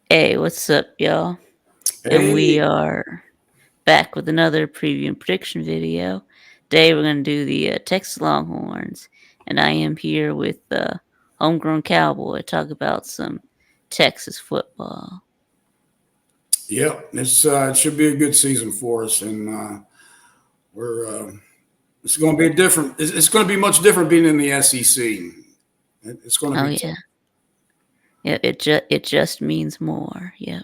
Hey, what's up, y'all? And we Hey, are back with another preview and prediction video. Today we're going to do the Texas Longhorns, and I am here with Homegrown Cowboy to talk about some Texas football. yep, it should be a good season for us, and we're it's going to be different. It's going to be much different being in the SEC. It's going to Oh be yeah, yeah. It just means more. Yep,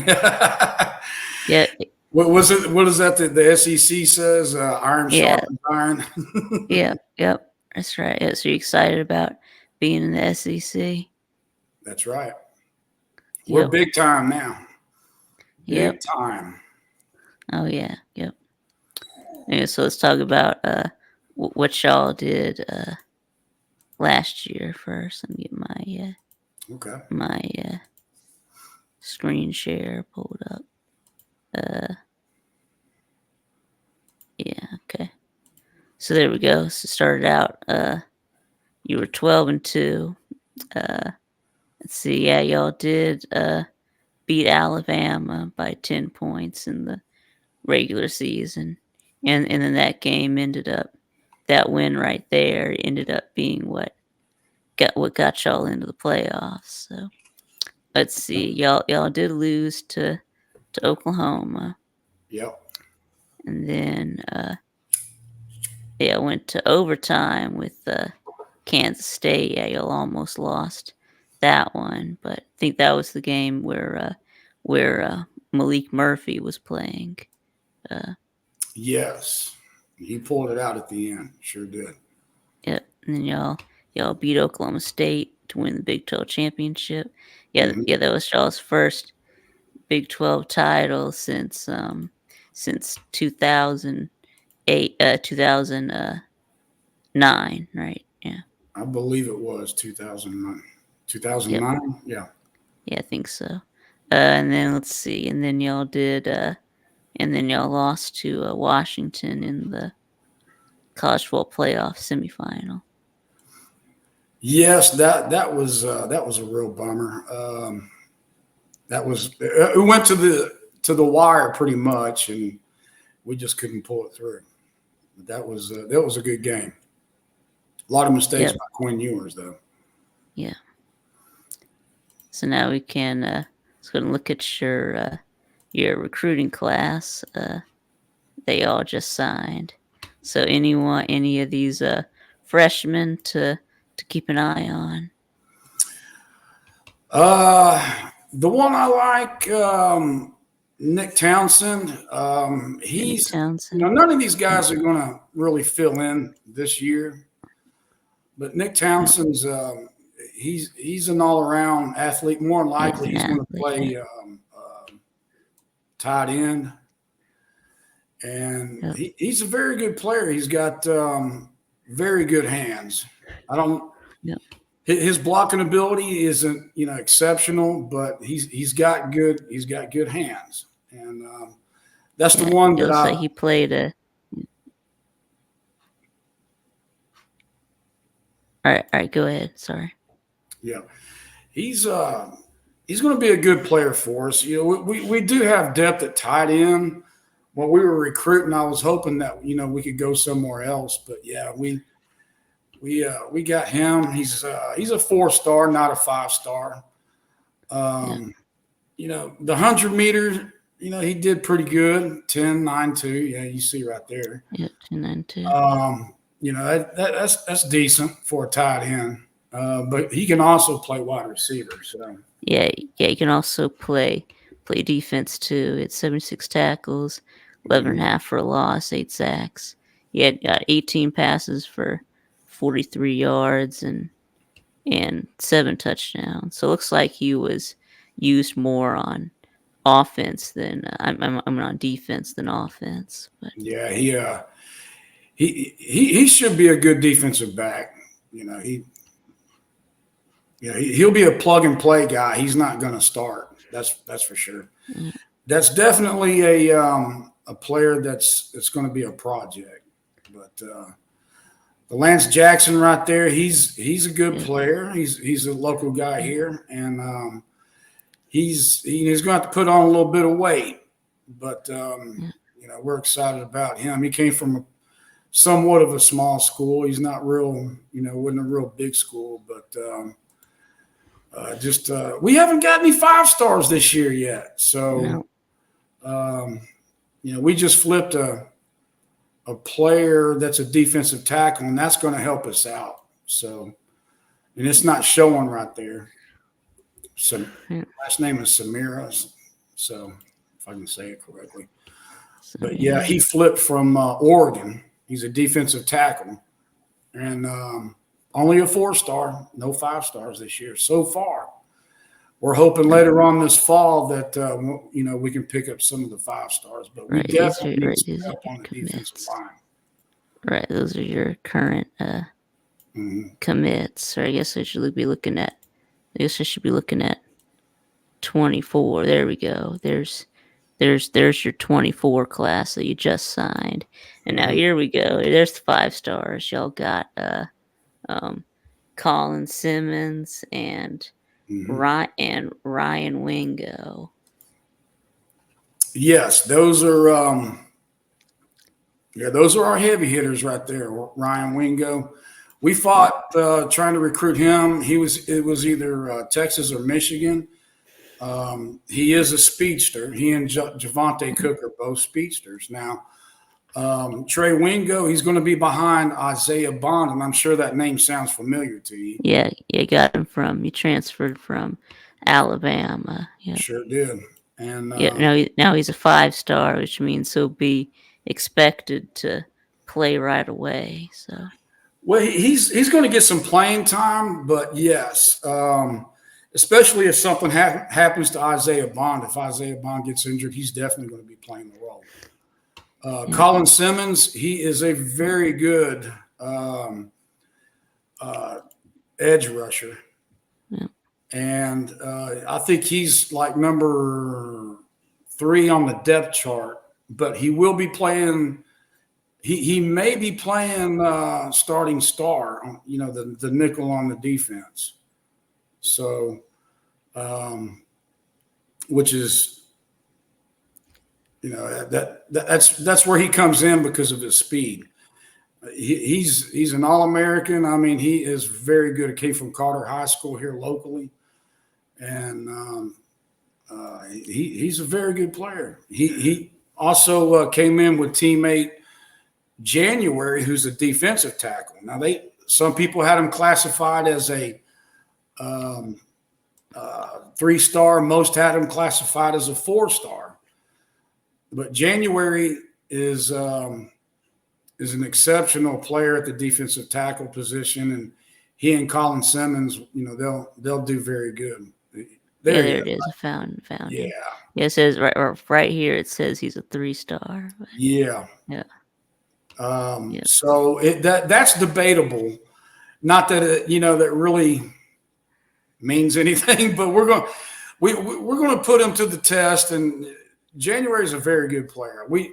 tough. yeah, What was it? What is that? The SEC says iron yeah, sharpens iron. yep. That's right. Yeah, so you excited about being in the SEC? That's right. We're Yep, big time now. Big yep. time. Oh yeah, yep. Yeah, so let's talk about what y'all did last year first. Let me get Okay. my screen share pulled up. Uh, yeah, okay. So there we go. So started out. You were 12-2. Let's see. Yeah, y'all did beat Alabama by 10 points in the regular season, and then that game ended up that win right there ended up being what got y'all into the playoffs. So let's see. Y'all did lose to Oklahoma, Yep. and then yeah, went to overtime with Kansas State. Yeah, y'all almost lost that one, but I think that was the game where Malik Murphy was playing. Uh, Yes. He pulled it out at the end. Sure did. yeah, and then y'all beat Oklahoma State to win the Big 12 championship. Yeah, Hmm. yeah, that was y'all's first Big 12 title since 2008 2009, right? Yeah. I believe it was 2009. Yep. 2009. Yeah. Yeah, I think so. And then let's see. And then y'all lost to Washington in the college football playoff semifinal. Yes, that was a real bummer. That was it went to the wire pretty much, and we just couldn't pull it through. But that was a good game. A lot of mistakes Yep. by Quinn Ewers though. Yeah. So now we can let's go and look at your recruiting class. They all just signed. So any of these freshmen to keep an eye on. The one I like, Nick Townsend. Nick He's Townsend. none of these Yep. guys are going to really fill in this year, but Nick Yep. Townsend's he's an all around athlete. More than He's likely, an he's going to athlete. play tight end, and Yep. he's a very good player. He's got very good hands. I don't. Yep. His blocking ability isn't exceptional, but he's got good hands, and that's the Yeah. one It that looks I like he played a. All right. Go ahead. Sorry. yeah he's uh he's going to be a good player for us. We do have depth at tight end. When we were recruiting, I was hoping that we could go somewhere else, but yeah, we got him. He's a 4 star, not a 5 star. Yep. Um, the 100 meters, he did pretty good. 10.92. Yeah, you see right there. Yep. 292. That's decent for a tight end. But he can also play wide receiver. So Yeah. Yeah. You can also play defense too. It's 76 tackles, 11 and mhm. a half for a loss, 8 sacks. He had got 18 passes for 43 yards and 7 touchdowns. So it looks like he was used more on offense than I'm on defense than offense. But Yeah, he should be a good defensive back. You know, he'll be a plug and play guy. He's not going to start. That's for sure. mm, That's definitely a player that's going to be a project. But the Lance Jackson right there, he's a good yeah, player. He's a local guy here, and he's going to have to put on a little bit of weight, but Yeah. we're excited about him. He came from somewhat of a small school. He's not real, wasn't a real big school, but just we haven't got any 5 stars this year yet. So No. we just flipped a player that's a defensive tackle, and that's going to help us out. So, and it's not showing right there. So, Yeah. last name is Samira. So, if I can say it correctly. So, But yeah, yeah. he flipped from Oregon. He's a defensive tackle, and only a 4-star, no 5 stars this year so far. We're hoping later on this fall that we can pick up some of the 5 stars, but we Right. These definitely are need right. some These are help your on the defensive commits. line. Right. Those are your current commits. Or I guess I should be looking at. I guess I should be looking at 24. There we go. There's your 24 class that you just signed. And now Mhm. here we go. There's the 5 stars. Y'all got um Colin Simmons and Mhm. Ryan Wingo. Yes, those are our heavy hitters right there. Ryan Wingo. We Yeah. fought trying to recruit him. It was either Texas or Michigan. He is a speedster. He and Javante Cook are both speedsters. Now, Trey Wingo, he's going to be behind Isaiah Bond, and I'm sure that name sounds familiar to you. Yeah, you got him from you transferred from Alabama. Yeah. Sure did. And Yeah, now he's a 5 star, which means he'll be expected to play right away. So well, he's going to get some playing time, but yes, especially if something happens to Isaiah Bond. If Isaiah Bond gets injured, he's definitely going to be playing the role. yeah, Colin Simmons, he is a very good uh, edge rusher, yeah, and I think he's like number 3 on the depth chart. But he will be playing. He may be playing starting star, the nickel on the defense. So, which is that's where he comes in because of his speed. He's an All-American. I mean, he is very good. He came from Carter High School here locally, and he's a very good player. He also came in with teammate January, who's a defensive tackle. Now some people had him classified as a 3-star. Most had him classified as a 4-star. But January is an exceptional player at the defensive tackle position, and he and Colin Simmons, they'll do very good. yeah. There There you it go. is. I found Yeah, him. Yeah, it says right here. It says he's a 3 star. yeah. Yeah, yeah, So that's debatable. Not that that really means anything, but we're going to put him to the test. And January is a very good player. We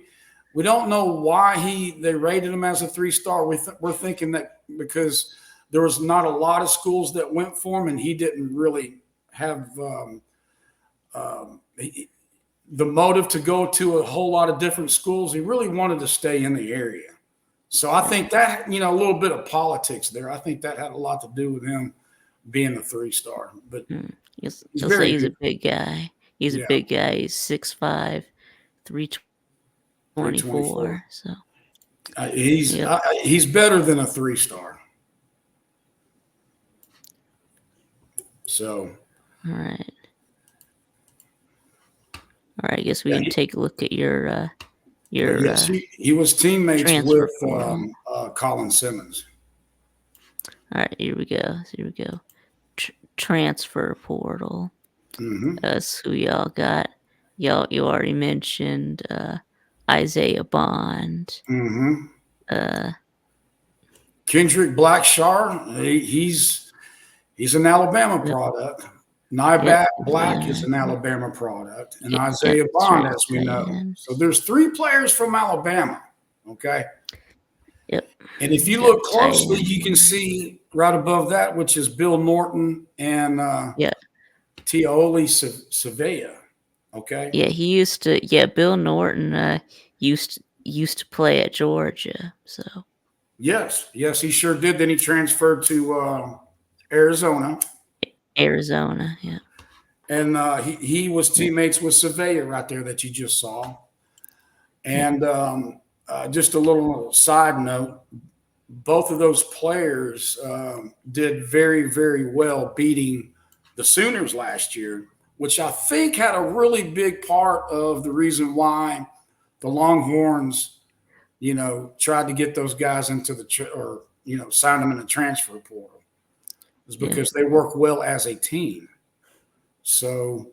don't know why they rated him as a 3-star. We're thinking that because there was not a lot of schools that went for him, and he didn't really have the motive to go to a whole lot of different schools. He really wanted to stay in the area. So I think that, a little bit of politics there. I think that had a lot to do with him being a 3-star. But he's You'll say very he's a good. big guy. He's a Yeah, big guy. He's 6'5", 324. 324. So yep. He's better than a 3-star. So All right. All right. I guess we yeah, can take a look at your but yes, he was teammates transfer with portal. Colin Simmons. All right. Here we go. Here we go. Transfer portal. Mm-hmm. That's who y'all got. You already mentioned Isaiah Bond. Mm-hmm. Uh, Kendrick Blackshar, he's an Alabama yep, product. yep, Nybat Black is yeah, an Alabama product, and yep, Isaiah that's Bond, right. as we Tight know. So ends. there's 3 players from Alabama. Okay. Yep. And if you Got look tight closely, ends you in can there. see right above that, which is Bill Norton and Yeah. Tioli Sevilla. Okay. Yeah, he used to. Yeah, Bill Norton used to play at Georgia. So Yes, yes, he sure did. Then he transferred to Arizona, Arizona. Yeah, and he was yeah, teammates with Sevilla right there that you just saw. yeah, And just a little side note, both of those players did very, very well beating the Sooners last year, which I think had a really big part of the reason why the Longhorns, tried to get those guys into or sign them in the transfer portal, is yeah, because they work well as a team. So,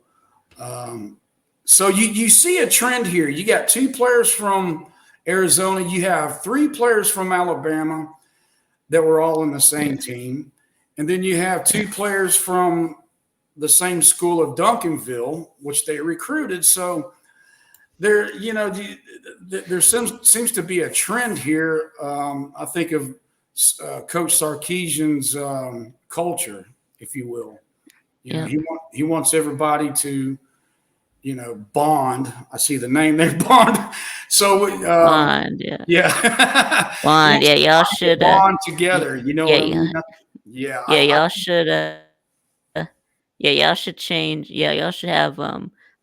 um, so you see a trend here. You got two players from Arizona. You have three players from Alabama that were all in the same yeah, team, and then you have yeah, two players from the same school of Duncanville, which they recruited. So there seems to be a trend here. I think of Coach Sarkisian's culture, if you will. yeah. He wants everybody to bond. I see the name there, bond. So Bond. Yeah, yeah, he Bond. wants Yeah, y'all everybody to should. bond together. You know Yeah, what I yeah, mean? Yeah, yeah. Y'all should. Yeah, y'all should change. Yeah, y'all should have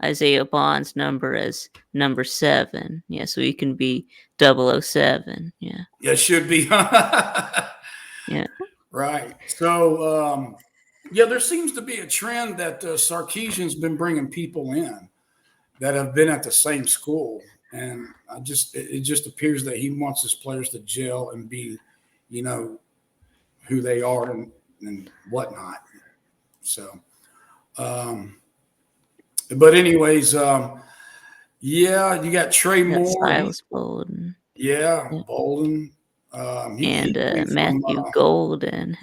Isaiah Bond's number as number 7. Yeah, so he can be 007. Yeah, it should be. yeah, Right. So, yeah, there seems to be a trend that Sarkeesian's been bringing people in that have been at the same school, and it just appears that he wants his players to gel and be, you know, who they are and whatnot. So, um, but anyways, yeah, you got Trey got Moore. Silas Bolden. Yeah, Yeah. Bolden. He And came from Matthew Golden.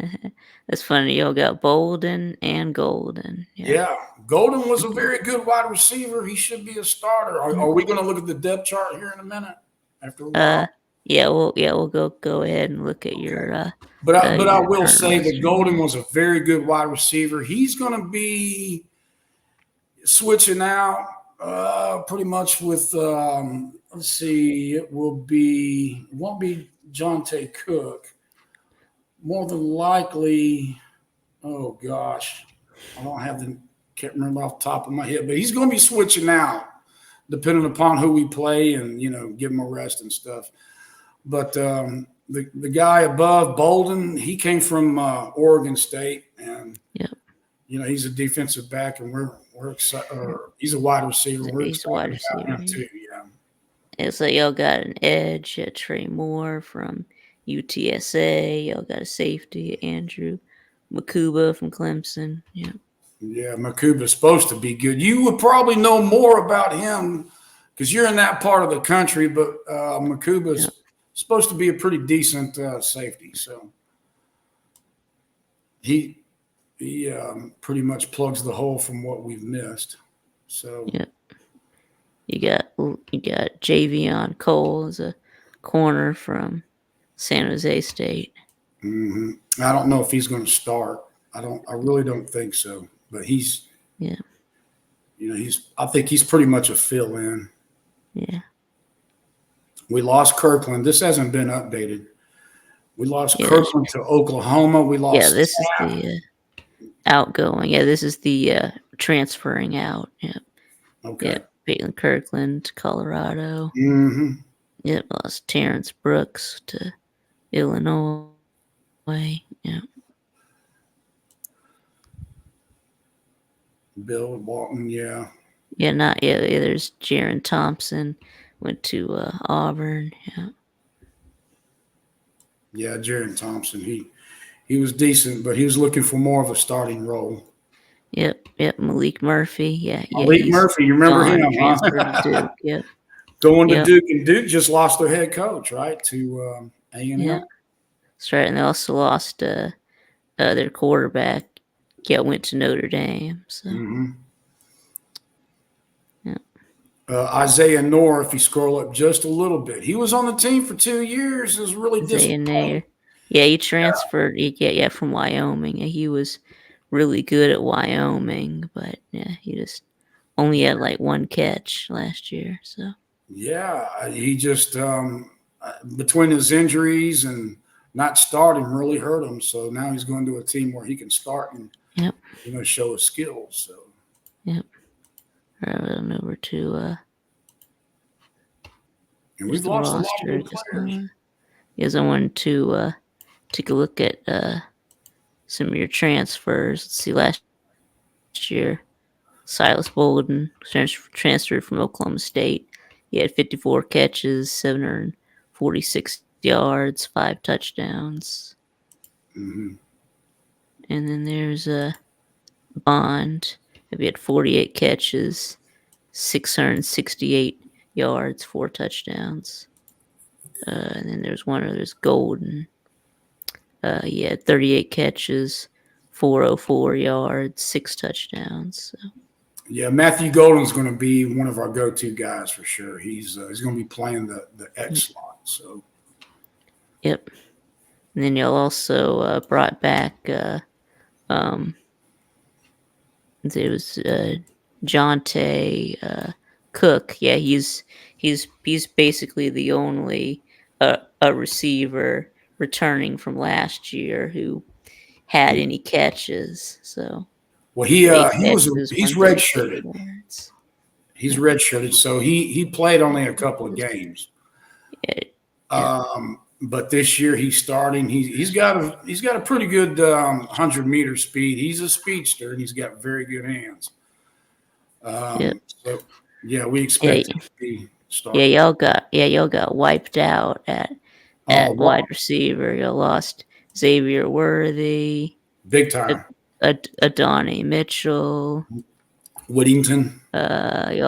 That's funny. Y'all got Bolden and Golden. Yeah. yeah, Golden was a very good wide receiver. He should be a starter. Yeah. Are we going to look at the depth chart here in a minute? After a Uh, while, yeah, we'll go ahead and look at okay. But I your will current say that roster. Golden was a very good wide receiver. He's going to be switching out pretty much with. Let's see, it won't be Jonte Cook. More than likely, oh gosh, I don't have the can't remember off the top of my head, but he's going to be switching out depending upon who we play and give him a rest and stuff. But the guy above Bolden, he came from Oregon State, and Yep. he's a defensive back, and we're excited. He's a wide receiver. We're He's a wide excited about receiver. him too. Yeah. It's like y'all got an edge at Trey Moore from UTSA. Y'all got a safety, Andrew Makuba from Clemson. Yeah. Yeah, Makuba's supposed to be good. You would probably know more about him because you're in that part of the country, but Makuba's Yep. supposed to be a pretty decent safety. So he pretty much plugs the hole from what we've missed. So Yep. You got Javion Cole as a corner from San Jose State. I don't know if he's going to start. I really don't think so. But Yeah. I think he's pretty much a fill in. Yeah. We lost Kirkland. This hasn't been updated. We lost Yeah. Kirkland to Oklahoma. We Yeah. lost. This is the outgoing. Yeah. This is the transferring out. Yeah. Okay. Yeah. Peyton Kirkland to Colorado. Mm-hmm. Yep. Lost Terrence Brooks to Illinois. Yeah. Bill Walton, yeah. Yeah, not yeah. There's Jaron Thompson went to Auburn. Yeah, Yeah, Jaron Thompson. He was decent, but he was looking for more of a starting role. yep. Malik Murphy. Yeah, Malik he's Murphy, you remember gone. him, Transferred to huh? Duke. Yep, Going to yep, Duke, and Duke just lost their head coach, right, to A&M. yeah. That's right. And they also lost their quarterback. Yeah, went to Notre Dame. So Mm-hmm. yeah, Isaiah Noor, if you scroll up just a little bit, he was on the team for 2 years. It was really Isaiah disappointing. Nair. Yeah, he transferred. Yeah, from Wyoming. Yeah, he was really good at Wyoming, but yeah, he just only had like one catch last year. So Yeah, he just between his injuries and not starting really hurt him. So now he's going to a team where he can start and yep, show his skills. So yep. On over to and here's we've the lost a lot of roster. I good guess players. yes, I wanted to take a look at some of your transfers. Let's see, last year Silas Bolden transferred from Oklahoma State. He had 54 catches, 746 yards, 5 touchdowns. Hmm. And then there's a Bond. He had 48 catches, 668 yards, 4 touchdowns. And then there's one other, Golden. He had 38 catches, 404 yards, 6 touchdowns. So, Yeah, Matthew Golden's going to be one of our go-to guys for sure. He's going to be playing the yep. X slot. So Yep. And then y'all also brought back um, it was Jonte Cook. Yeah, he's basically the only a receiver returning from last year who had any catches. So well, yeah, 8 catches, he's 136 redshirted. yards. He's Yep. redshirted, so he played only a couple of games. Yeah, yeah, But this year he's starting. He's got a pretty good 100-meter speed. He's a speedster and he's got very good hands. yep. So yeah, we Yeah, expect him to be yeah, starting. y'all got wiped out Oh at wow, wide receiver. Y'all lost Xavier Worthy, big Ad- time. Adonai Mitchell. Whittington. You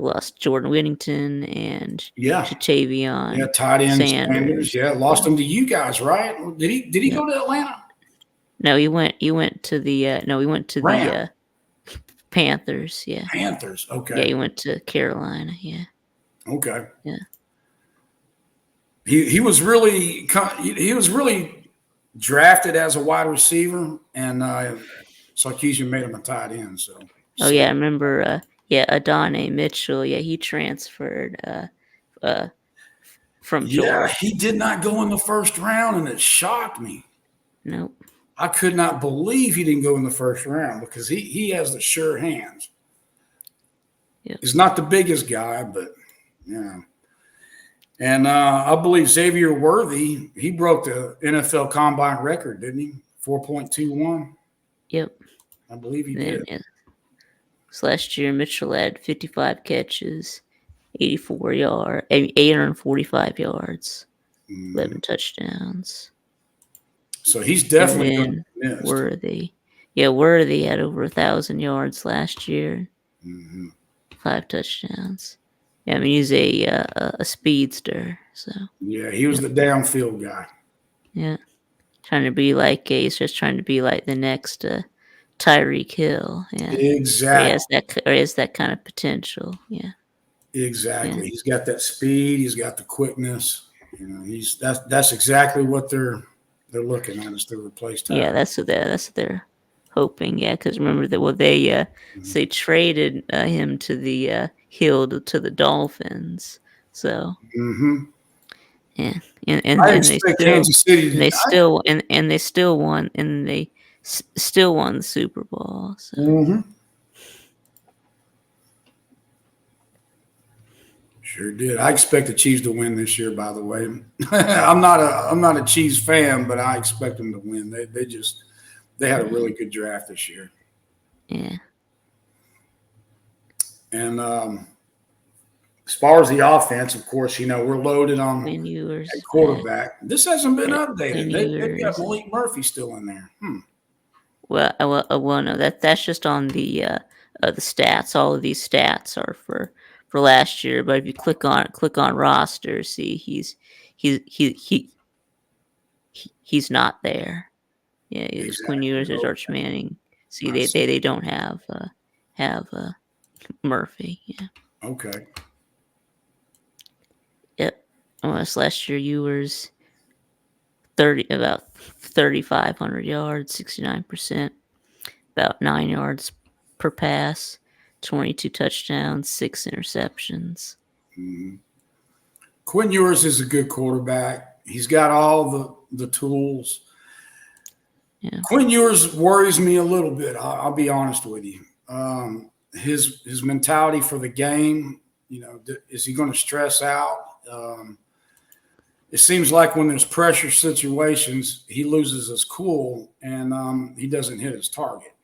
lost Jordan Whittington and Yeah, yeah, Shatavion tight end Sanders. Sanders. Yeah, lost So him to you guys, right? Did he yeah, go to Atlanta? no, he went to the he went to the Ram Panthers. Yeah, Panthers. yeah, Okay, he went to Carolina. Yeah, okay. yeah, He was really drafted as a wide receiver, and Sarkeesian made him a tight end. So oh yeah, I safe. remember. Yeah, Adonai Mitchell. Yeah, he transferred uh from Yeah, Georgia. he did not go in the first round, and it shocked me. Nope. I could not believe he didn't go in the first round because he has the sure hands. Yep. He's not the biggest guy, but yeah. And I believe Xavier Worthy, he broke the NFL combine record, didn't he? 4.21. Yep. I believe he And then did. yeah, so last year Mitchell had 55 catches, 845 yards, Mhm. 11 touchdowns. So he's And definitely going to then be missed. Worthy had over 1,000 yards last year, Hmm. 5 touchdowns. Yeah, I mean he's a speedster. So Yeah, he was yep, the downfield guy. yeah, he's just trying to be like the next Tyreek Hill. Yeah, Exactly. or he has that kind of potential. Yeah, yeah, Exactly. He's got that speed. He's got the quickness. That's exactly what they're looking at is to replace yeah. Tyreek. That's what they're hoping. Yeah, because remember that Mhm. so they traded him to the Hill to the Dolphins. So Mhm. yeah, I and expect Kansas City. they still won and they still won the Super Bowl. So Mhm. Sure did. I expect the Chiefs to win this year. By the way, I'm not a Chiefs fan, but I expect them to win. They had a really good draft this year, yeah, and as far as the offense, of course, we're loaded on Quinn at Ewers, quarterback. This hasn't been Quinn updated. They've got Ewers. Malik Murphy still in there. Well, no, that's just on the stats. All of these stats are for last year. But if you click on roster, see he's he he, he's not there. Yeah, it's Quinn Exactly. Ewers or Oh, George Manning. See, I see. they don't have Murphy. Yeah, Okay. yep. Unless last year Ewers 30 about 3,500 yards, 69%. about 9 yards per pass, 22 touchdowns, 6 interceptions. Mhm. Quinn Ewers is a good quarterback. He's got all the tools. Yeah. Quinn Ewers worries me a little bit. I'll be honest with you. His mentality for the game. Is he going to stress out? It seems like when there's pressure situations, he loses his cool and he doesn't hit his target.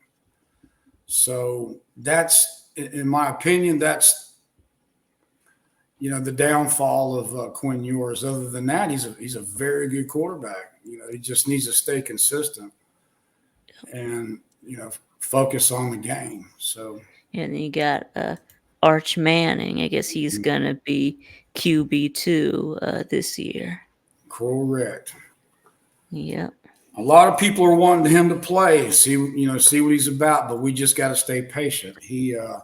So that's, in my opinion, that's the downfall of Quinn Ewers. Other than that, he's a very good quarterback. He just needs to stay consistent and focus on the game. So And you got Arch Manning. I guess he's gonna be QB2 this year. correct. Yep. A lot of people are wanting him to play, see what he's about, but we just got to stay patient. A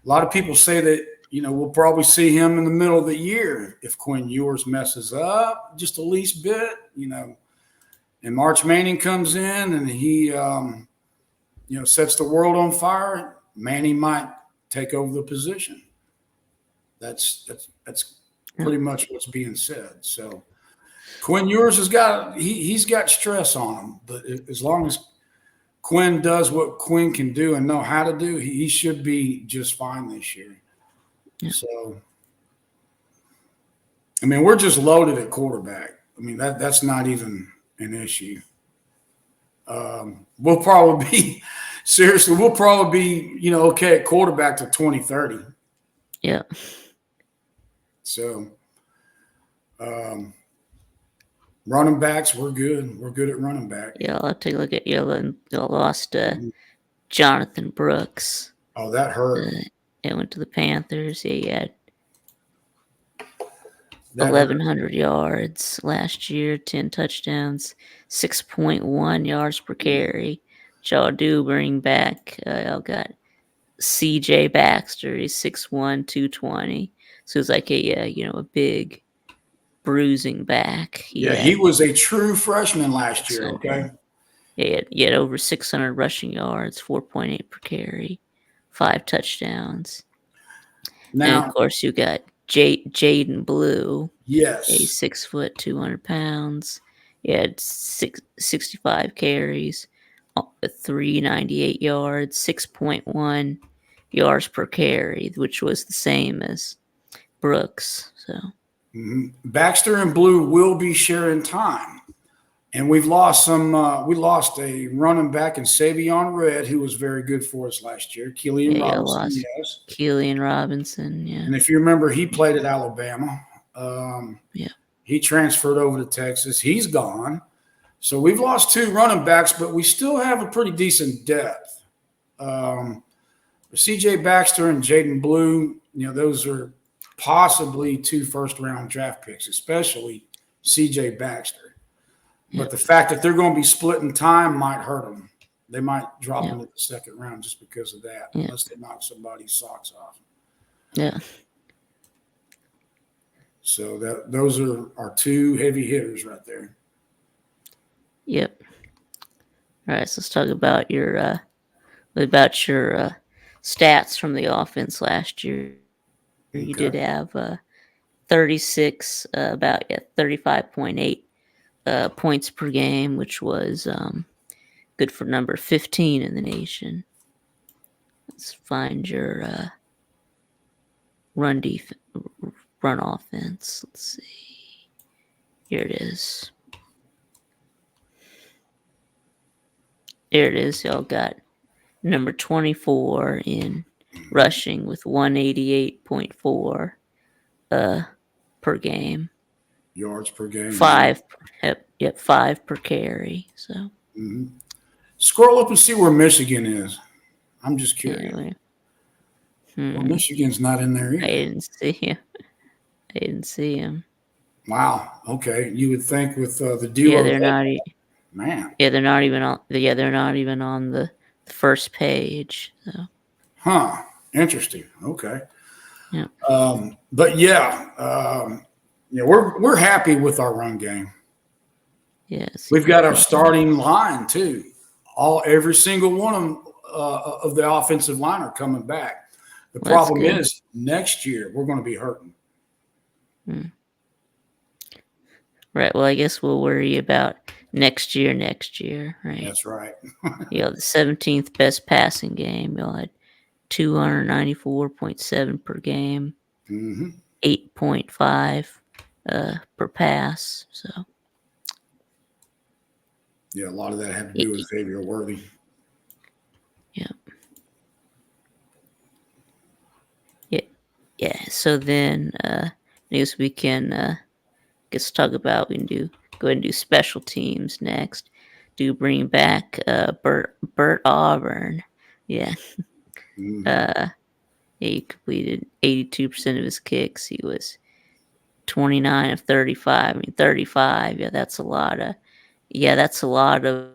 lot of people say that we'll probably see him in the middle of the year if Quinn Ewers messes up just the least bit, and March Manning comes in and he sets the world on fire. Manning might take over the position. That's pretty much what's being said. So Quinn Ewers he's got stress on him, but as long as Quinn does what Quinn can do and know how to do, he should be just fine this year. Yeah. So, I mean, we're just loaded at quarterback. I mean, that's not even an issue. We'll probably be okay at quarterback to 2030. Yeah. So, running backs, we're good. We're good at running back. Yeah, I'll take a look at you. Lost Jonathan Brooks. Oh, that hurt. It went to the Panthers. Yeah, he had That 1,100 yards last year, 10 touchdowns, 6.1 yards per carry. Which I'll do bring back. I'll got C.J. Baxter. He's 6'1", 220. So it's like a big bruising back. he was a true freshman last year. So, Okay. He had over 600 rushing yards, 4.8 per carry, 5 touchdowns. Now, and of course, you got Jaden Blue. Yes. He's 6 foot, 200 pounds. He had 65 carries, 398 yards, 6.1 yards per carry, which was the same as Brooks. So Baxter and Blue will be sharing time. And we've lost we lost a running back in Savion Red, who was very good for us last year. Killian Robinson, yes. Killian Robinson, yeah. And if you remember, he played at Alabama. Yeah. He transferred over to Texas. He's gone. So we've lost 2 running backs, but we still have a pretty decent depth. C.J. Baxter and Jaden Blue, those are possibly 2 first-round draft picks, especially C.J. Baxter. But the fact that they're going to be splitting time might hurt them. They might drop into the second round just because of that, unless they knock somebody's socks off. Yeah. So those are our 2 heavy hitters right there. Yep. All right, so let's talk about your stats from the offense last year. Okay. You did have 36, 35.8 points per game, which was good for number 15 in the nation. Let's find your run offense. Let's see. Here it is. There it is. Y'all got number 24 in rushing with 188.4 per game. Yards per game. 5 per carry. So scroll up and see where Michigan is. I'm just curious. Anyway. Well, Michigan's not in there either. I didn't see him. Wow. Okay. You would think with the duo. Yeah, they're not. Man. Yeah, they're not even on. Yeah, they're not even on the first page. So. Huh. Interesting. Okay. Yeah. But we're happy with our run game. Yes. We've got our starting line too. Every single one of them of the offensive line are coming back. The Well, that's problem good. is next year we're going to be hurting. Mm. Right. Well, I guess we'll worry about next year. Next year, right? That's right. The 17th best passing game. Y'all had 294.7 per game, Hmm. 8.5 per pass. So Yeah, a lot of that had to yeah, do with Xavier Worthy. yeah, yeah, yeah. So then, I guess we can talk about we can do go ahead and do special teams next. Do bring back Bert Auburn. Yeah, Hmm. uh, yeah. He completed 82% of his kicks. He was 29 of 35. I mean, 35. Yeah, that's a lot of. Yeah, that's a lot of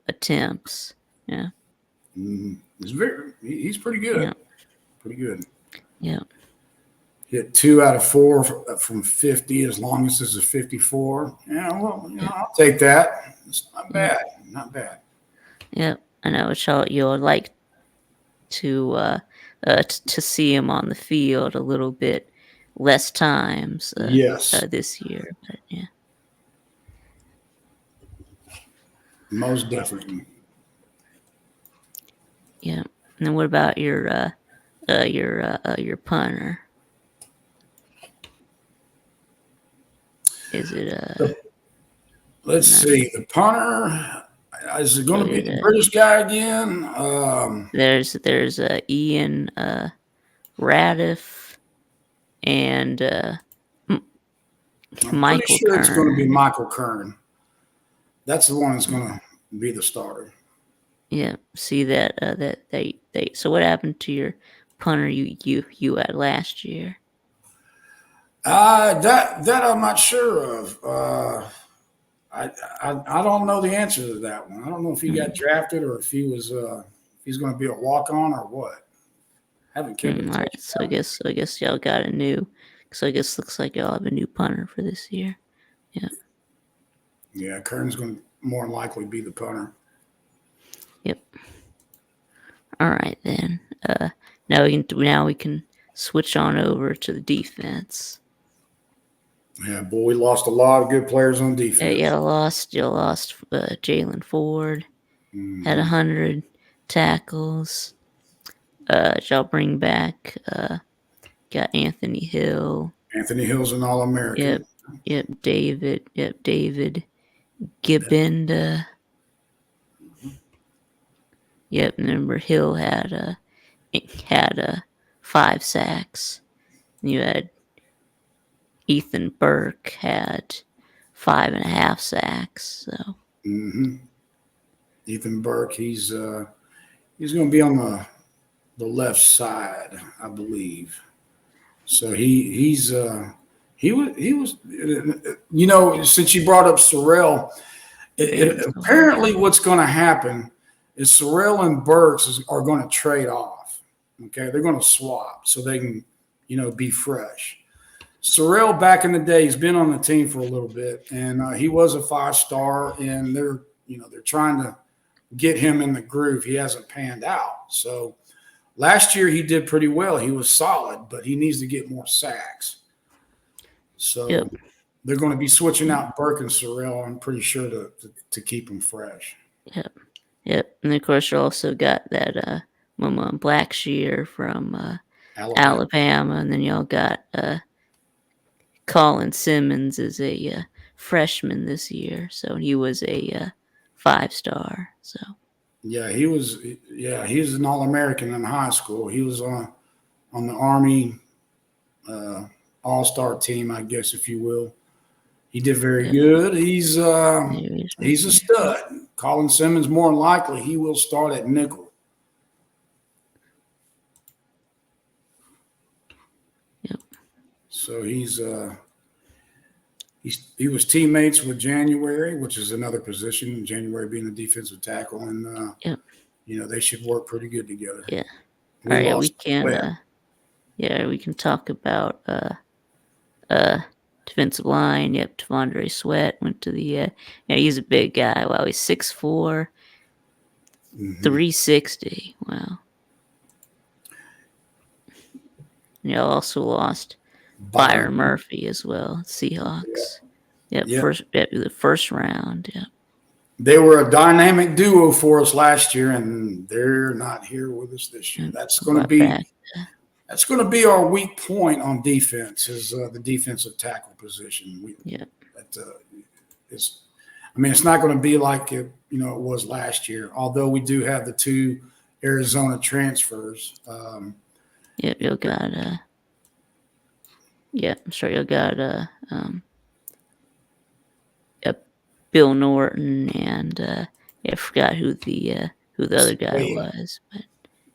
attempts. Yeah, Hmm. He's pretty good. yeah, Pretty good. yeah, Hit 2 out of 4 from 50 as long as this is 54. Yeah, well, yeah, I'll take that. It's not yeah, bad. Not bad. yeah. I know what you'll like to to see him on the field a little bit less times Yes, this year. But yeah, most definitely. yeah. And then what about your punter? Is it The, let's not? see. The punter, is it going What to be is the it? British guy again? There's Ian Radiff and M- I'm pretty Michael sure it's going to be Kern. Michael Kern. That's the one that's going to be the starter. Yeah, see that that they. So what happened to your punter you had last year? That I'm not sure of. I, I don't know the answer to that one. I don't know if he got Mm, drafted or if he's going to be a walk on or what. Haven't kept in all touch right, with so that one. I guess y'all got a new. So I guess looks like y'all have a new punter for this year. Yeah, Yeah, Kern's going to more than likely be the punter. yep. All right then. Now we can switch on over to the defense. Yeah, boy, we lost a lot of good players on defense. Y'all lost Jalen Ford. Had Hmm. 100 tackles. Y'all bring back. Got Anthony Hill. Anthony Hill's an All Yep, American. yep. David. Yep, David Gibinda. Yep. Remember Hill had 5 sacks. You had Ethan Burke had 5.5 sacks. So Hmm. Ethan Burke, he's going to be on the left side, I believe. So he was since you brought up Sorrell, Braden Sorrell. apparently what's going to happen is Sorrell and Burks are going to trade off. Okay, they're going to swap so they can be fresh. Sorrell back in the day, he's been on the team for a little bit, and he was a 5-star, and they're trying to get him in the groove. He hasn't panned out, so last year he did pretty well. He was solid, but he needs to get more sacks. So Yep. they're going to be switching out Burke and Sorrell, I'm pretty sure, to keep him fresh. Yep. Yep. And of course, you also got that Blackshear from Alabama. Alabama, and then y'all got Colin Simmons is a freshman this year, so he was a 5-star. So Yeah, he was. Yeah, he was an All-American in high school. He was on the Army uh, All-Star team, I guess, if you will. He did very yep, good. there he is right He's a there. stud. Colin Simmons, more than likely, he will start at nickel. Yep, So he was teammates with January, which is another position. January being the defensive tackle, and yep, they should work pretty good together. yeah. All We right, lost Sweat. we can talk about uh defensive line. Yep, Devondre Sweat went to the yeah, he's a big guy. Wow, he's 6'4", Hmm. 360. Wow. Y'all also lost Byron Byron. Murphy as well, Yeah. Seahawks. Yep, Yeah. the first round. Yep. They were a dynamic duo for us last year, and they're not here with us this year. Yep. Brought back. That's going to be our weak point on defense is the defensive tackle position. Yep. That is, I mean, it's not going to be like it was last year. Although we do have the two Arizona transfers. Yep. You got yeah, I'm sure you got yep, Bill Norton and yeah, I forgot who the other guy Savea. was, but yeah,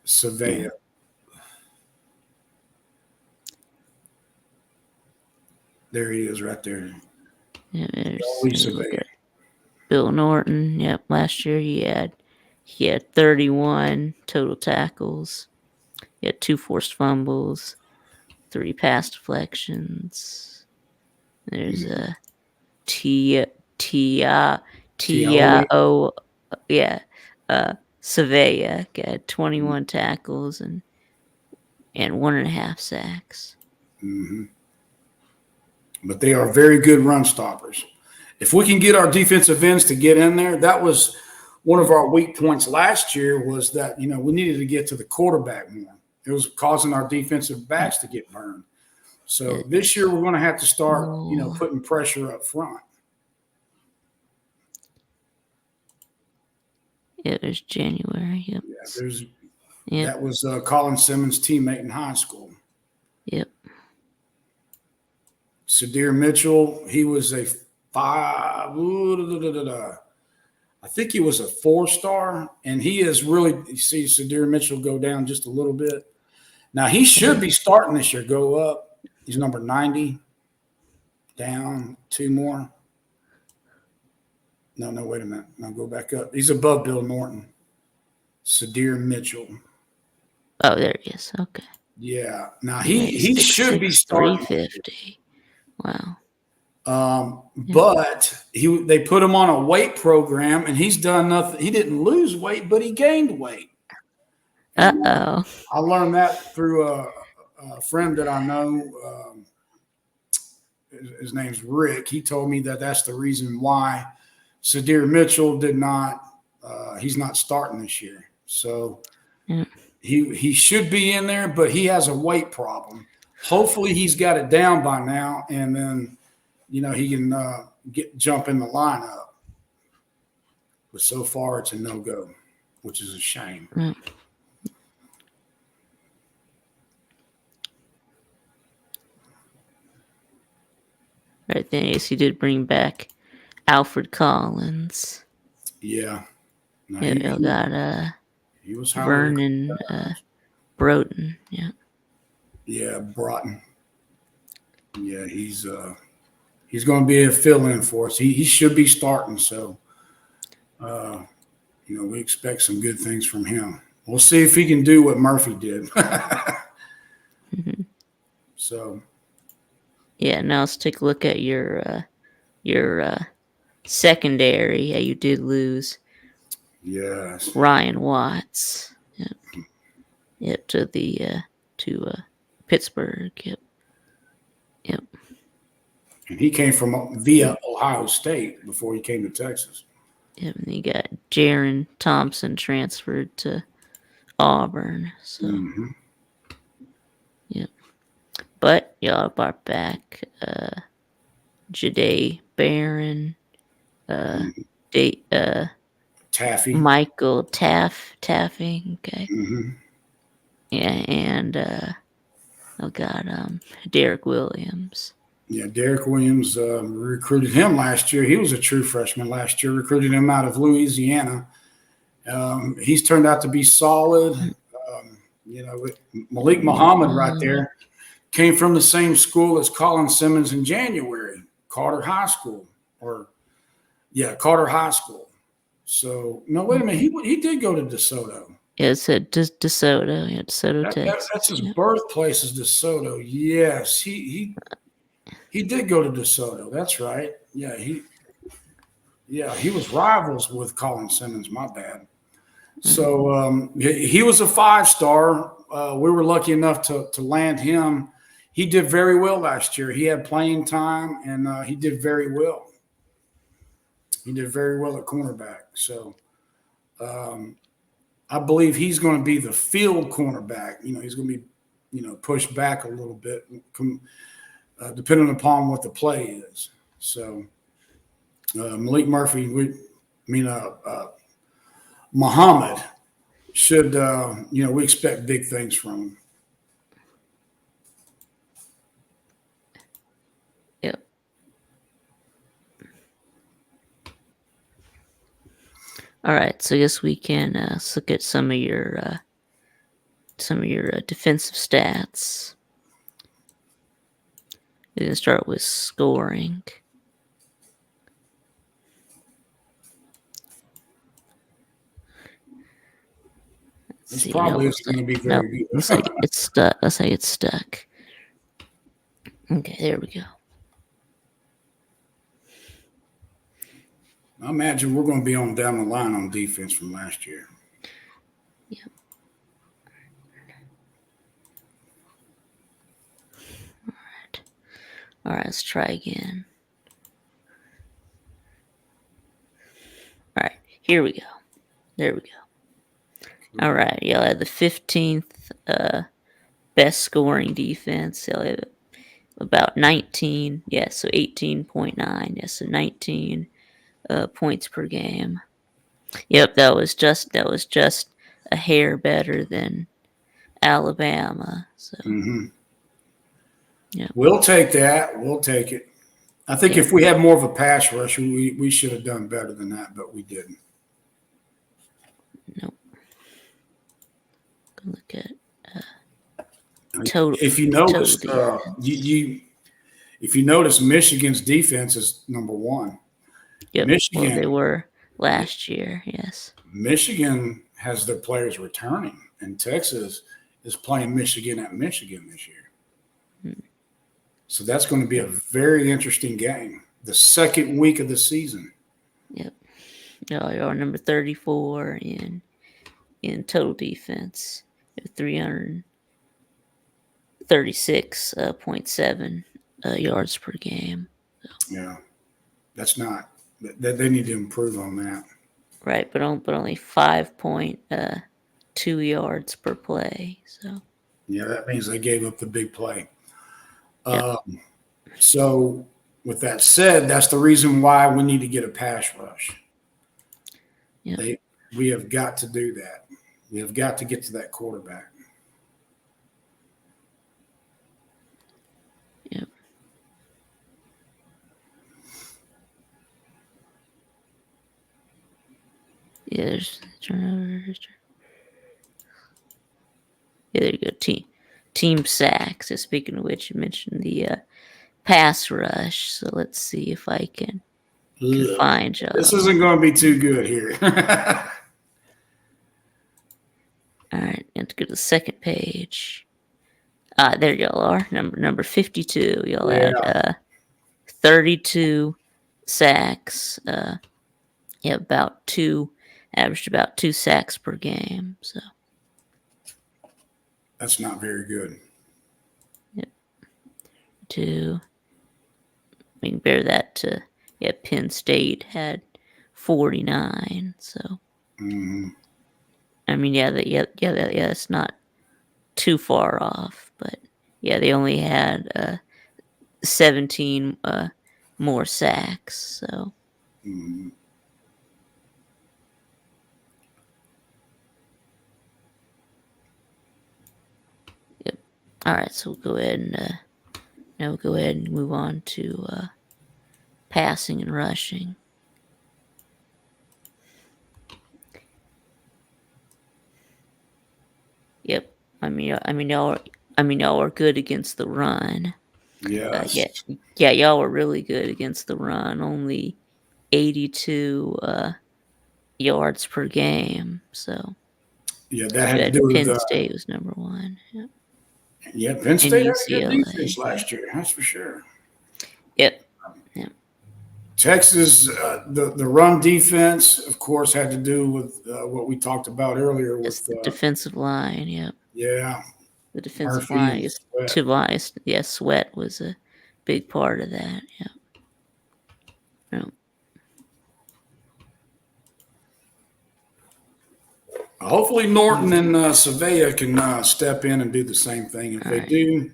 Savea. There he is, right there. yeah. Always You look Savea. at Bill Norton. Yep, last year he had 31 total tackles. He had 2 forced fumbles, 3 pass deflections. There's Mm-hmm. a T T T Tioli. O yeah, Savea got 21 tackles and 1.5 sacks. Mm-hmm. But they are very good run stoppers. If we can get our defensive ends to get in there, that was one of our weak points last year was that, we needed to get to the quarterback more. It was causing our defensive Yep. backs to get burned. So It, this year we're going to have to start, oh, putting pressure up front. it was January. Yep. Yeah, there's Yep. that was Colin Simmons' teammate in high school. Yep. Sadir Mitchell, he was a five. I think he was a 4-star, and he is really. You see Sadir Mitchell go down just a little bit. Now he should be starting this year. Go up. He's number 90. Down 2 more. No, wait a minute. No, go back up. He's above Bill Norton. Sadir Mitchell. Oh, there he is. Okay. Yeah. Now Yeah, he he's six should be six, three starting. fifty. Wow. Yep. But they put him on a weight program, and he's done nothing. He didn't lose weight, but he gained weight. Uh And oh. I learned that through a friend that I know. His name's Rick. He told me that that's the reason why Sadir Mitchell did not. He's not starting this year, so Yep. he should be in there, but he has a weight problem. Hopefully, he's got it down by now, and then he can jump in the lineup. But so far, it's a no go, which is a shame. Yep. Right then, yes, he did bring back Alfred Collins. Yeah, no, Yeah, you got he was highly Vernon Broughton. Yeah. yeah Broughton. Yeah, he's going to be a fill in for us. He should be starting, so uh, we expect some good things from him. We'll see if he can do what Murphy did. Mm-hmm. So Yeah. Now let's take a look at your secondary. Yeah, you did lose yes, Ryan Watts. Yep. Yep. To Pittsburgh. Yep. Yep. and he came from via Ohio State before he came to Texas. Yep. And you got Jaron Thompson transferred to Auburn. So. Mm-hmm. Yep. But y'all brought back Jade Barron, Mm-hmm. Date, Taffy. Michael Taffing. Okay. Mm-hmm. Yeah, and oh god, Derek Williams. Yeah, Derek Williams recruited him last year. He was a true freshman last year. Recruited him out of Louisiana. He's turned out to be solid. With Malik Muhammad right there came from the same school as Colin Simmons in January, Carter High School, Carter High School. So no, wait a minute, he did go to DeSoto. Yeah, it said DeSoto. Yeah, DeSoto, Texas. That's his birthplace is DeSoto. Yes, he did go to DeSoto. That's right. Yeah, he was rivals with Colin Simmons. My bad. Mhm. So he was a 5 star. We were lucky enough to land him. He did very well last year. He had playing time, and he did very well. He did very well at cornerback. So um, I believe he's going to be the field cornerback. He's going to be, pushed back a little bit, depending upon what the play is. So Malik Murphy, Muhammad should, we expect big things from him. Yep. All right. So I guess we can let's look at some of your defensive stats. We're gonna start with scoring. Let's This see. No, probably looks isn't like going to be no. very Looks good. like it's stuck. Looks like it's stuck. Okay, there we go. I imagine we're going to be on down the line on defense from last year. Yep. All right, let's try again. All right, here we go. There we go. All right, y'all had the 15th best scoring defense. Y'all had about 19. Yeah, so 18.9. Yeah, so 19 points per game. Yep, that was just a hair better than Alabama. So Mm-hmm. yep, We'll take that. We'll take it. I think yep, if we had more of a pass rush, we should have done better than that, but we didn't. nope. Go look at total If you total noticed, defense. if you notice, Michigan's defense is number one. Yep. Well, they Michigan, were last year. Yes. Michigan has their players returning, and Texas is playing Michigan at Michigan this year. Hmm. So that's going to be a very interesting game. The second week of the season. Yep. Y'all are number 34 in total defense. 336.7 yards per game. Yeah, that's not. They need to improve on that. Right, but only 5.2 yards per play. So Yeah, that means they gave up the big play. yep, So, with that said, that's the reason why we need to get a pass rush. yep, We have got to do that. We have got to get to that quarterback. yep. Yeah, there's turnovers. Yeah, there you go. Team sacks. So speaking of which, you mentioned the pass rush. So let's see if I can Ugh. find This y'all. isn't going to be too good here. All right, and to go to the second page. There y'all are. Number 52. Y'all had Yeah, 32 sacks. Yeah, averaged about 2 sacks per game. So that's not very good. yep, two. We can compare that to Penn State had 49. So Mm-hmm. I mean, that's not too far off. But yeah, they only had 17 more sacks. So Mm-hmm. yep. All right, so we'll go ahead and now we'll go ahead and move on to passing and rushing. Yep. Y'all are good against the run. Yeah, Yes. yeah, y'all were really good against the run. Only 82 yards per game. So Yeah, that you had to had do with Penn State was number one. Yep. yeah. Penn And State had a good UCLA. defense last year. That's for sure. Yep. Yep. Texas, the run defense, of course, had to do with what we talked about earlier It's with the defensive line. Yep, yeah, the defensive Murphy line and is Sweat. Tobias. Yeah, Sweat was a big part of that. Yeah. Yep. Hopefully, Norton Mm. and Savea can step in and do the same thing. If All they right. do,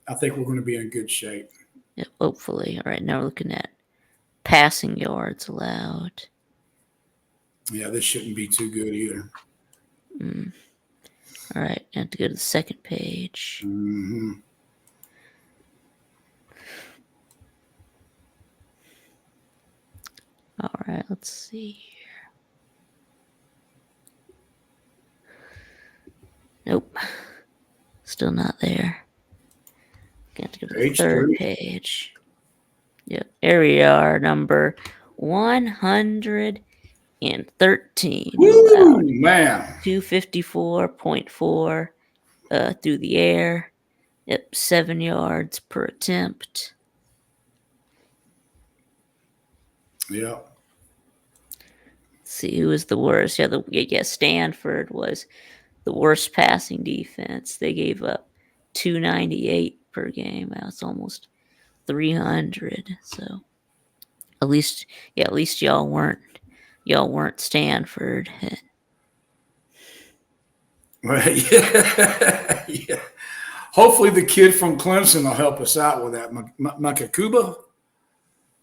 I think we're going to be in good shape. Yep. Hopefully. All right. Now we're looking at passing yards allowed. Yeah, this shouldn't be too good either. Mm. All right. I have to go to the second page. Hmm. All right. Let's see. Nope. Still not there. Got to go to the Page third 3. page. Yep. Here we are. Number 113 Woo, allowed. man. 254.4 through the air. Yep. 7 yards per attempt. Yeah. Let's see who was the worst. Yeah, Stanford was the worst passing defense. They gave up 298 per game. That's almost 300. So at least y'all weren't Stanford. Well, yeah. Yeah. Hopefully, the kid from Clemson will help us out with that. Makakuba?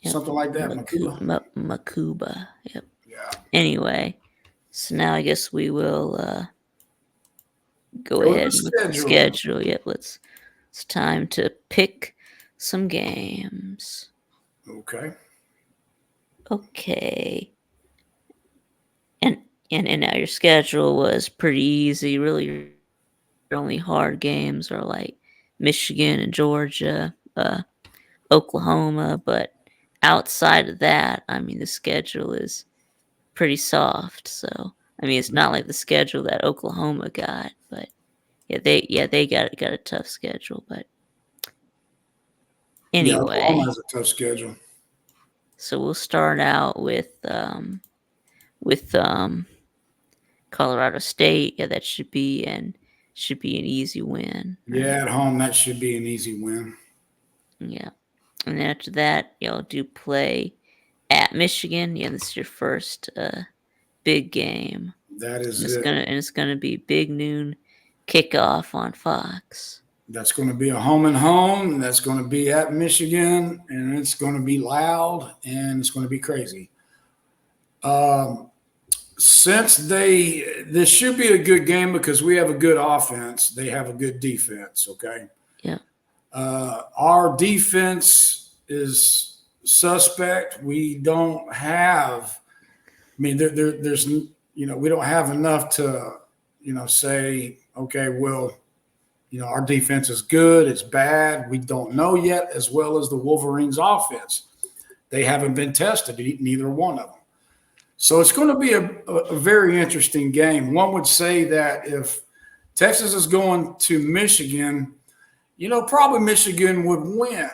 Yep. Something like that. Makuba? Makuba. Yep. Yeah. Anyway, so now I guess we will go Go to ahead the and look at the schedule. schedule. Yep. It's time to pick some games. Okay. Okay. And and now your schedule was pretty easy. Really, your only hard games are like Michigan and Georgia, Oklahoma. But outside of that, I mean, the schedule is pretty soft. So I mean, it's not like the schedule that Oklahoma got, but they got a tough schedule. But Yeah, Oklahoma anyway, has a tough schedule. so we'll start out with Colorado State. Yeah, that should be an easy win, right? Yeah, at home, that should be an easy win. Yeah. And then after that, y'all do play at Michigan. Yeah, this is your first big game. That And is it. it's gonna be big noon kickoff on Fox. That's going to be a home and home. And that's going to be at Michigan, and it's going to be loud, and it's going to be crazy. Um, since this should be a good game because we have a good offense, they have a good defense. Okay, Yeah. our defense is suspect. We don't have. I mean, there's we don't have enough to say okay, well, our defense is good, it's bad. We don't know yet, as well as the Wolverines' offense. They haven't been tested, neither one of them. So it's going to be a very interesting game. One would say that if Texas is going to Michigan, probably Michigan would win,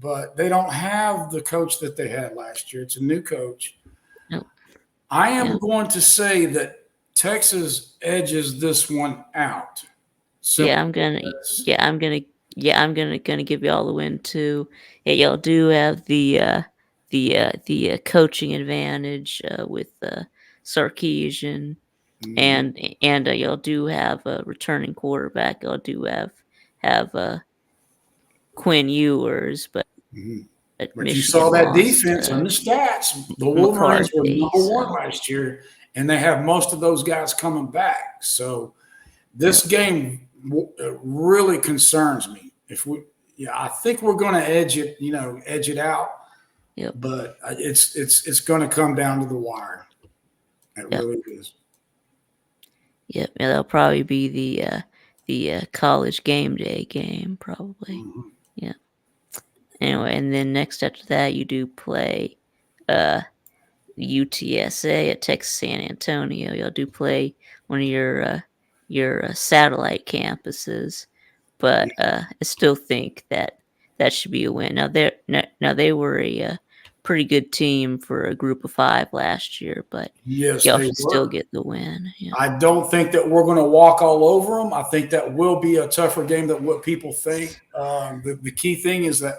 but they don't have the coach that they had last year. It's a new coach. Nope. I am Yeah. going to say that Texas edges this one out. Yeah, Simple I'm gonna. as Yeah, I'm gonna. Yeah, I'm gonna give y'all the win too. Yeah, y'all do have the coaching advantage with Sarkeesian, mm, and y'all do have a returning quarterback. Y'all do have Quinn Ewers, but mm. But you saw Michigan that lost defense on the stats. The Wolverines were McCarthy. number one So last year, and they have most of those guys coming back. So this yep, game really concerns me. If we, yeah, I think we're going to edge it out, yep, but it's going to come down to the wire. It yep, really is. yep. Yeah, that'll probably be the college game day game, probably. Mhm. Yeah. Anyway, and then next after that, you do play uh UTSA at Texas San Antonio. Y'all do play one of your satellite campuses, but I still think that should be a win. Now they were a pretty good team for a group of 5 last year, but Yes, y'all they should still were. get the win. Yeah. I don't think that we're going to walk all over them. I think that will be a tougher game than what people think. The key thing is that,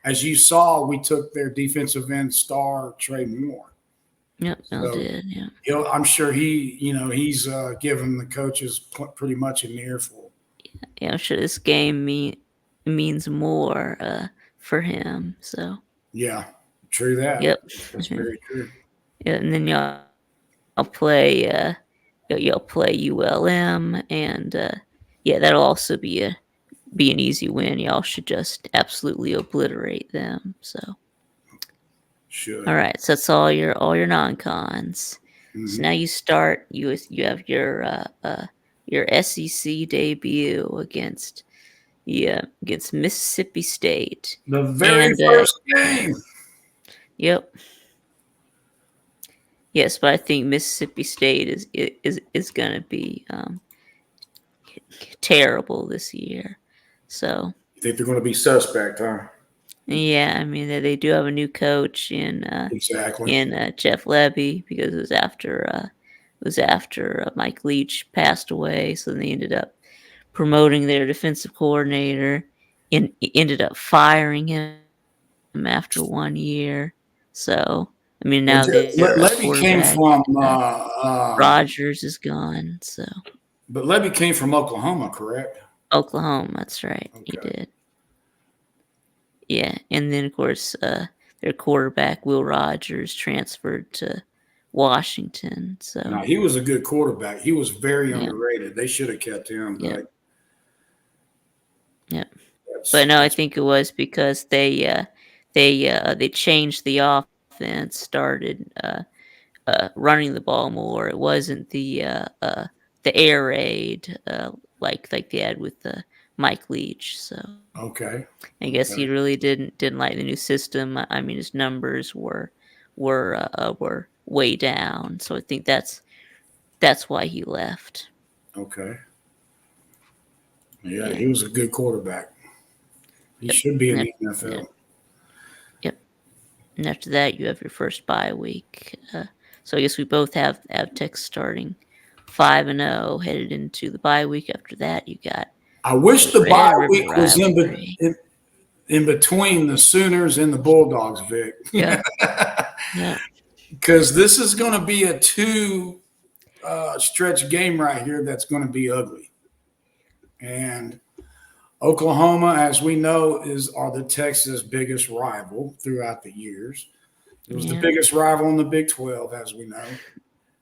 as you saw, we took their defensive end star Trey Moore. Yep, y'all So did. Yeah. I'm sure he's given the coaches pretty much an earful. Yeah, I'm sure this game means more for him. So, Yeah, true that. yep. That's very true. Yeah, and then y'all play y'all play ULM, and yeah, that'll also be an easy win. Y'all should just absolutely obliterate them. So, all Should. right, so that's all your non-cons. So Hmm. now you have your SEC debut against Mississippi State, The very and first game. yep, yes, but I think Mississippi State is gonna be terrible this year. So You think they're going to be suspect, huh? yeah, I mean they do have a new coach Exactly. in Jeff Levy, because it was after Mike Leach passed away, so they ended up promoting their defensive coordinator, and ended up firing him after 1 year. So I mean now Well, their Levy came quarterback from, Rogers is gone. So but Levy came from Oklahoma, correct? Oklahoma, that's right, he Okay. did. Yeah, and then of course their quarterback Will Rogers transferred to Washington. Now So he was a good quarterback. He was very yeah, underrated. They should have kept him, yeah, but yeah. But no, I that's think it was because they changed the offense, started running the ball more. It wasn't the air raid like they had with Mike Leach. So okay. I guess Okay. he really didn't like the new system. I mean, his numbers were way down. So I think that's why he left. Okay. Yeah, Yeah. he was a good quarterback. He Yep. should be in And the yeah, NFL. yep. And after that, you have your first bye week. So I guess we both have Texas starting 5-0, headed into the bye week. After that, you got I wish the the bye Red River week was rivalry. in between the Sooners and the Bulldogs, Vic, Yep. Yep. because this is going to be a two stretch game right here that's going to be ugly. And Oklahoma, as we know, are the Texas' biggest rival throughout the years. It was the Yep. biggest rival in the Big 12, as we know.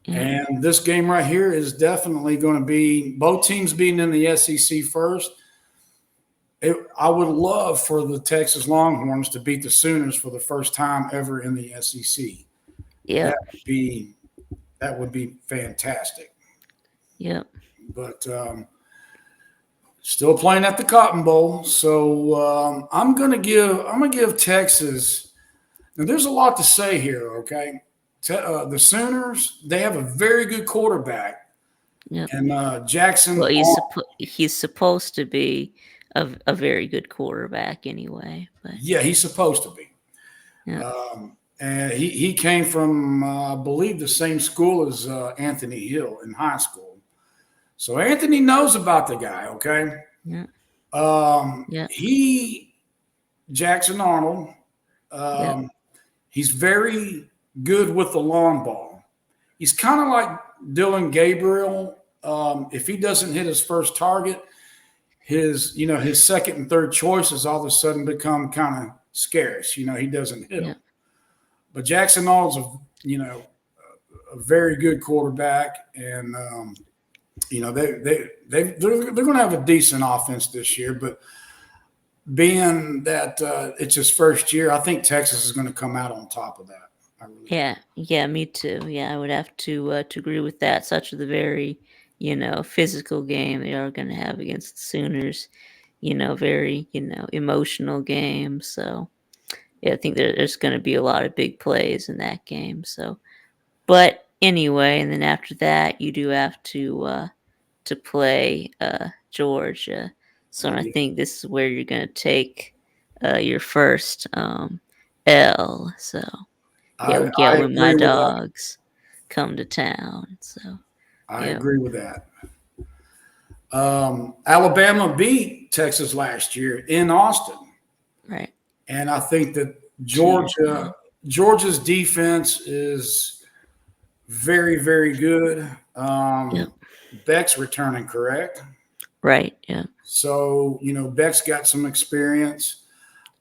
Yep. And this game right here is definitely going to be both teams being in the SEC first. I would love for the Texas Longhorns to beat the Sooners for the first time ever in the SEC. That Yep. would be that would be fantastic. Yep. But still playing at the Cotton Bowl, so I'm gonna give Texas. Now, there's a lot to say here. Okay, the Sooners, they have a very good quarterback, Yep. and Jackson. Well, he's supposed to be a very good quarterback anyway. But Yeah, he's supposed to be. yeah. And he came from, I believe, the same school as Anthony Hill in high school. So Anthony knows about the guy. Okay, Yeah. Yep. he Jackson Arnold. Yep. Um, he's very good with the long ball. He's kind of like Dylan Gabriel. If he doesn't hit his first target, his second and third choices all of a sudden become kind of scarce. He doesn't hit them. Yep. But Jackson Arnold's a very good quarterback, and they're going to have a decent offense this year. But being that it's his first year, I think Texas is going to come out on top of that. I really do. Yeah, yeah, me too. Yeah, I would have to agree with that. Such a very, physical game they are going to have against the Sooners. Very, emotional game. So yeah, I think there's going to be a lot of big plays in that game. So, but anyway, and then after that, you do have to play Georgia. So I Yeah. think this is where you're going to take your first L. So Yeah, we I get when my agree with that. dogs come to town. So I yeah, agree with that. Alabama beat Texas last year in Austin, right. and I think that Cheers, Georgia man. Georgia's defense is very very good. Yep. Beck's returning, correct? Right. Yeah. So Beck's got some experience.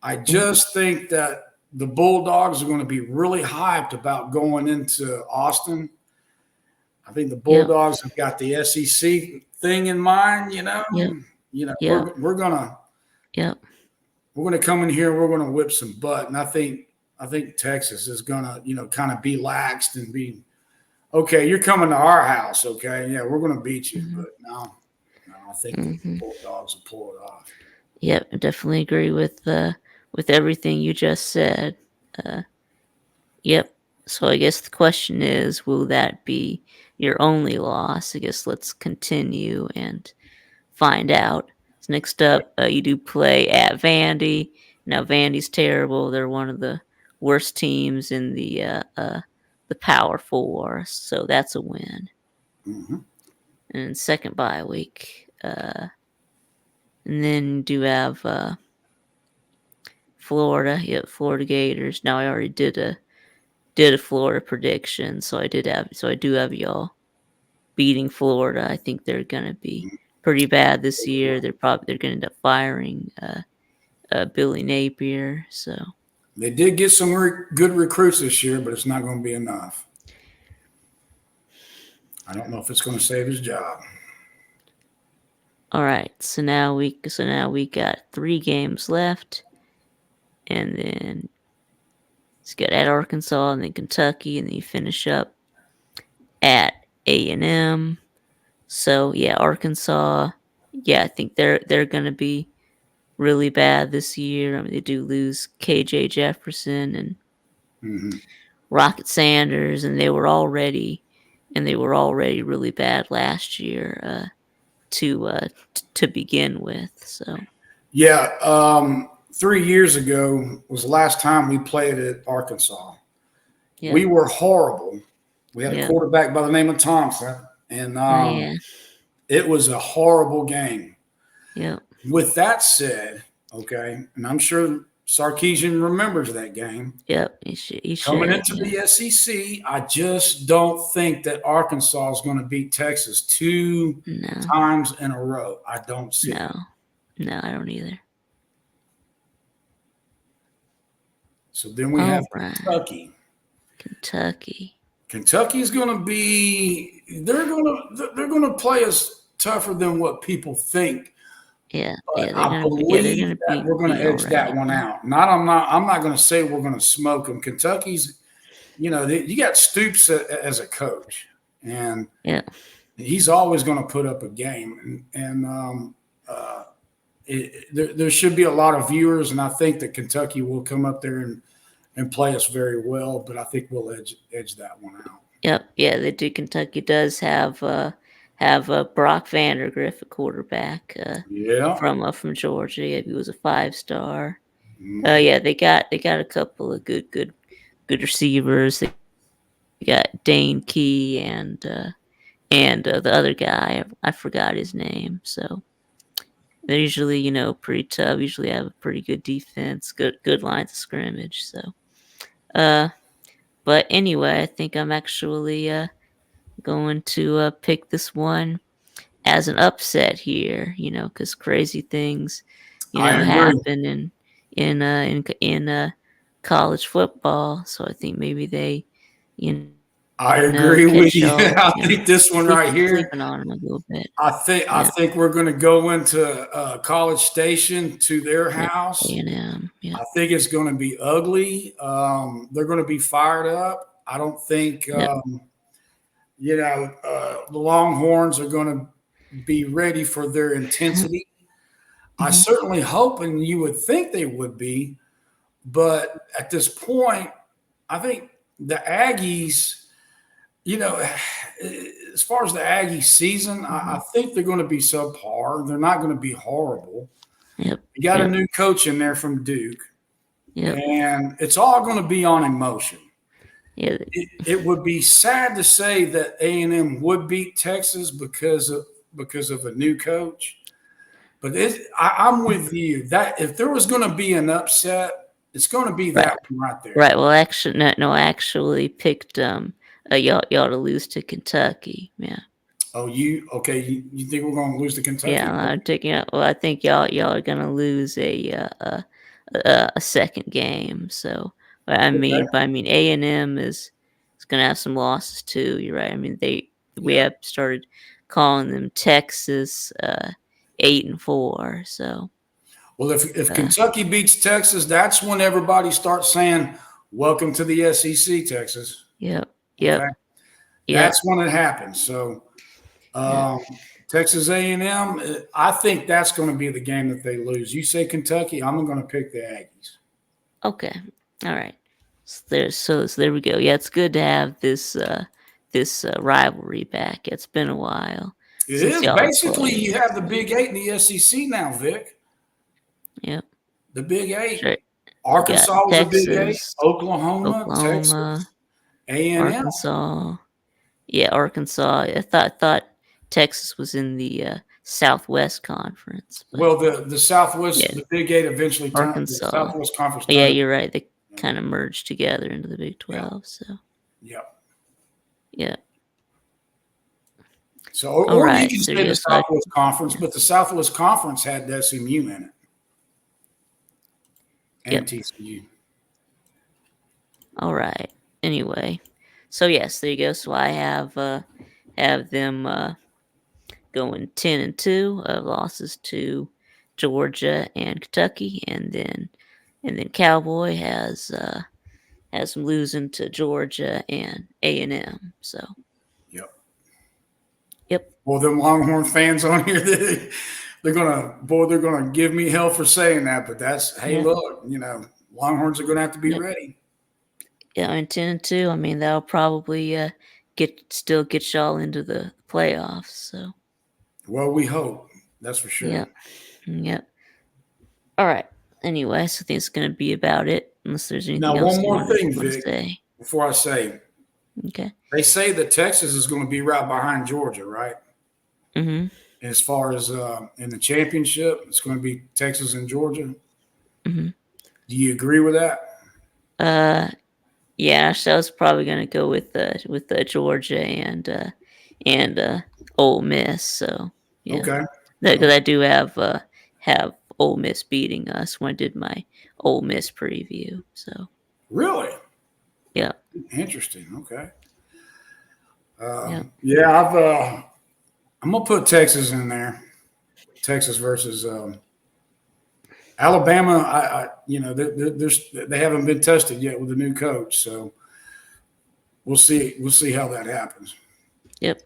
I Mm, just think that the Bulldogs are going to be really hyped about going into Austin. I think the yep. Bulldogs have got the SEC thing in mind. Yep. Yep. We're gonna come in here. We're gonna whip some butt, and I think Texas is gonna kind of be laxed and be okay. You're coming to our house, okay? Yeah, we're gonna beat you, Hmm. but no, no, I think the Hmm. Bulldogs will pull it off. Yep. I definitely agree with everything you just said. Uh, yep. So I guess the question is, will that be your only loss? I guess let's continue and find out. So next up, you do play at Vandy. Now Vandy's terrible. They're one of the worst teams in the Power Four, so that's a win. Hmm. And second bye week, and then do have Florida. Yep, Florida Gators. Now I already did a Florida prediction, so I do have y'all beating Florida. I think they're gonna be pretty bad this year. They're gonna end up firing Billy Napier. So They did get some good recruits this year, but it's not going to be enough. I don't know if it's going to save his job. all right, so now we got 3 games left, and then it's got at Arkansas and then Kentucky, and then you finish up at A&M. So yeah, Arkansas. Yeah, I think they're gonna be really bad this year. I mean, they do lose KJ Jefferson and Hmm. Rocket Sanders, and they were already really bad last year. To begin with. So Yeah, 3 years ago was the last time we played at Arkansas. We yep, were horrible. We had a yep, quarterback by the name of Thompson, and oh yeah, it was a horrible game. yep, With that said, okay, and I'm sure Sarkeesian remembers that game. yep. He should Coming have. into Yep. the SEC, I just don't think that Arkansas is going to beat Texas two No, times in a row. I don't see it. no, no. I don't either. So then we have All right, Kentucky. Kentucky. Kentucky is going to be they're going to play us tougher than what people think, Yeah, but yeah. They're I gonna be. Yeah, they're believe gonna that beat we're going to beat all edge that right. one Yeah, out. I'm not going to say we're going to smoke them. Kentucky's you got Stoops as a coach, and yeah. he's always going to put up a game, and there should be a lot of viewers, and I think that Kentucky will come up there and play us very well, but I think we'll edge that one out. Yep, yeah, they do. Kentucky does have Brock Vandergriff, a quarterback Yeah. from Georgia. Yeah, he was a 5 star. Mhm. Yeah, they got a couple of good receivers. They got Dane Key and the other guy. I forgot his name. So they're usually pretty tough. Usually have a pretty good defense, good lines of scrimmage. So uh, but anyway, I think I'm actually going to pick this one as an upset here, because crazy things, I agree. happen in college football. So I think maybe they, you I agree with catch you. y'all, I think this one right here. sleeping on them a little bit. I Yeah, think we're going to go into College Station to their yep, house. A&M. Yep, I think it's going to be ugly. They're going to be fired up. I don't think yep, the Longhorns are going to be ready for their intensity. I hmm certainly hope, and you would think they would be, but at this point, I think the Aggies, you know, as far as the Aggie season, I hmm think they're going to be subpar. They're not going to be horrible. yep, You got a yep, new coach in there from Duke, yep, and it's all going to be on emotion. Yeah. It would be sad to say that A&M would beat Texas because of a new coach. But I'm with you that if there was going to be an upset, it's going to be Right. that one right there. Right. Well, actually, no, no, I actually picked y'all to lose to Kentucky. Yeah. Oh, you think we're going to lose to Yeah, Kentucky? I'm taking it. Well, I think y'all are gonna lose a second game. So, Okay. but I mean, A&M is gonna have some losses too. You're right. I mean, we Yeah. have started calling them Texas 8-4. So, Well, if uh, Kentucky beats Texas, that's when everybody starts saying, "Welcome to the SEC, Texas." yep, Okay, yep, that's yep, when it happens. So yep. um, Texas A&M, I think that's going to be the game that they lose. You say Kentucky, I'm going to pick the Aggies. Okay, all right. So there we go. Yeah, it's good to have this rivalry back. It's been a while It since is y'all have basically you played. have the So, Big Eight in the SEC now, Vic. yep. The Big Eight. Sure. You got Arkansas was a Big Eight. Texas, Oklahoma, Oklahoma, Texas, A&M. Arkansas. Yeah, Arkansas. I thought Texas was in the Southwest Conference, but Well, the Southwest, yeah, the Big Eight eventually turned the Arkansas. Southwest Conference Yeah, turned. you're right. They Yeah. kind of merged together into the Big Yeah. 12. So Yeah. yeah. So, All or you right. can So say the yes, I Southwest Conference, yeah. but the Southwest Conference had SMU in it and Yep. TCU. All right. Anyway, so yes, there you go. So I have them going 10-2, losses to Georgia and Kentucky, and then Cowboy has them losing to Georgia and A&M. So Yep. yep, Well, them Longhorn fans on here, they're gonna give me hell for saying that. But that's hey, yep, look, Longhorns are gonna have to be yep, ready. yeah. And 10-2. I mean, that'll probably get y'all into the playoffs. So Well, we hope that's for sure. yep, yep. All right. Anyway, so I think it's gonna be about it. Unless there's Now, anything else one you more thing, want to Vic, say. before I say, Okay. they say that Texas is going to be right behind Georgia, right? Mhm. As far as in the championship, it's going to be Texas and Georgia. Mhm. Do you agree with that? Uh, yeah. So I was probably gonna go with Georgia and Ole Miss. So yeah, Okay. because I Okay. do have Ole Miss beating us when I did my Ole Miss preview. So Really yeah, interesting. Okay. yeah, Yeah, I'm gonna put Texas in there. Texas versus Alabama. They haven't been tested yet with the new coach, so we'll see. We'll see how that happens. yep.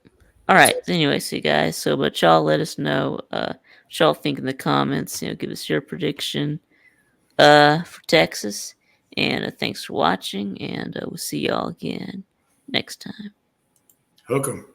All right. Anyway, so you guys, but y'all let us know what y'all think in the comments. Give us your prediction for Texas, and thanks for watching, and we'll see y'all again next time. Hook 'em.